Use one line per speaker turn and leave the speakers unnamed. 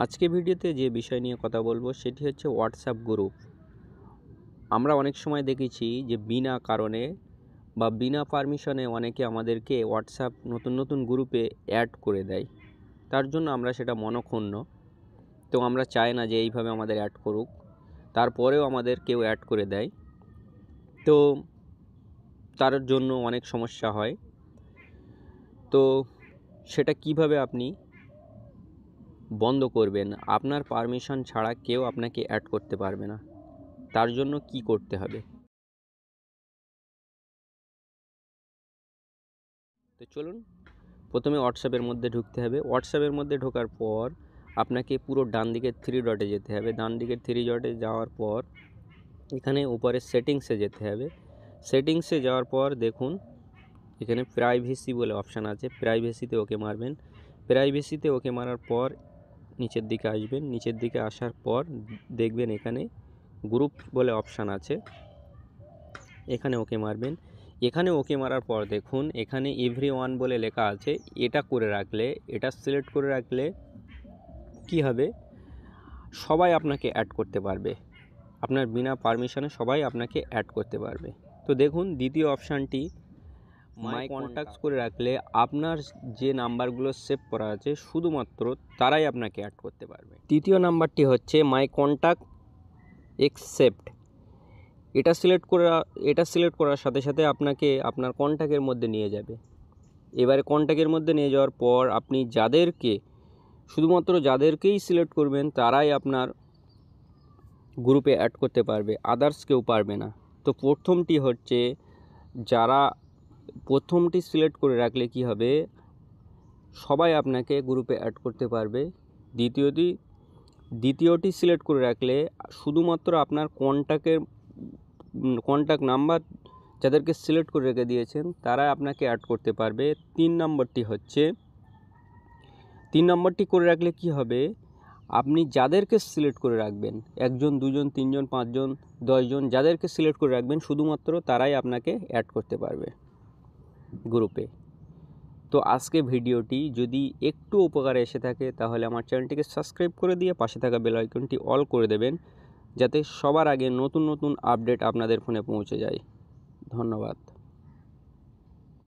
আজকে ভিডিওতে যে বিষয় নিয়ে কথা বলবো সেটি হচ্ছে হোয়াটসঅ্যাপ গ্রুপ। আমরা অনেক সময় দেখেছি যে বিনা কারণে বা বিনা পারমিশনে অনেকে আমাদেরকে হোয়াটসঅ্যাপ নতুন গ্রুপে অ্যাড করে দেয়। তার জন্য আমরা সেটা মনঃক্ষুণ্ণ। তো আমরা চাই না যে এইভাবে আমাদের অ্যাড করুক, তারপরেও আমাদের কেউ অ্যাড করে দেয়। তো তার জন্য অনেক সমস্যা হয়। তো সেটা কিভাবে আপনি বন্ধ করবেন? আপনার পারমিশন ছাড়া কেউ আপনাকে অ্যাড করতে পারবে না। তার জন্য কি করতে হবে? তো চলুন, প্রথমে হোয়াটসঅ্যাপের মধ্যে ঢুকতে হবে। হোয়াটসঅ্যাপের মধ্যে ঢোকার পর আপনাকে পুরো ডান দিকের 3 ডটে যেতে হবে। ডান দিকের 3 ডটে যাওয়ার পর এখানে উপরে সেটিংসে যেতে হবে। সেটিংসে যাওয়ার পর দেখুন এখানে প্রাইভেসি বলে অপশান আছে, প্রাইভেসিতে ওকে মারবেন। প্রাইভেসিতে ওকে মারার পর নিচের দিকে আসবেন। নিচের দিকে আসার পর দেখবেন এখানে গ্রুপ বলে অপশান আছে, এখানে ওকে মারবেন। এখানে ওকে মারার পর দেখুন এখানে এভরিওয়ান বলে লেখা আছে, এটা করে রাখলে, এটা সিলেক্ট করে রাখলে কি হবে, সবাই আপনাকে অ্যাড করতে পারবে। আপনার বিনা পারমিশনে সবাই আপনাকে অ্যাড করতে পারবে। তো দেখুন দ্বিতীয় অপশানটি মাই কন্ট্যাক্টস করে রাখলে আপনার যে নাম্বারগুলো সেভ করা আছে শুধুমাত্র তারাই আপনাকে অ্যাড করতে পারবে। তৃতীয় নাম্বারটি হচ্ছে মাই কন্ট্যাক্ট একসেপ্ট। এটা সিলেক্ট করার সাথে সাথে আপনাকে আপনার কন্ট্যাক্টের মধ্যে নিয়ে যাবে। এবারে কন্ট্যাক্টের মধ্যে নিয়ে যাওয়ার পর আপনি শুধুমাত্র যাদেরকেই সিলেক্ট করবেন তারাই আপনার গ্রুপে অ্যাড করতে পারবে, আদার্স কেউ পারবে না। তো প্রথমটি সিলেক্ট করে রাখলে কি হবে, সবাই আপনাকে গ্রুপে অ্যাড করতে পারবে। দ্বিতীয়টি সিলেক্ট করে রাখলে শুধুমাত্র আপনার কন্ট্যাক্ট নাম্বার যাদেরকে সিলেক্ট করে রেখে দিয়েছেন তারাই আপনাকে অ্যাড করতে পারবে। 3 নম্বরটি করে রাখলে কি হবে, আপনি যাদেরকে সিলেক্ট করে রাখবেন, 1 জন 2 জন 3 জন 5 জন 10 জন যাদেরকে সিলেক্ট করে রাখবেন শুধুমাত্র তারাই আপনাকে অ্যাড করতে পারবে গ্রুপে। তো আজকে ভিডিওটি যদি একটু উপকারে এসে থাকে তাহলে আমার চ্যানেলটিকে সাবস্ক্রাইব করে দিয়ে পাশে থাকা বেল আইকনটি অল করে দেবেন, যাতে সবার আগে নতুন আপডেট আপনাদের ফোনে পৌঁছে যায়। ধন্যবাদ।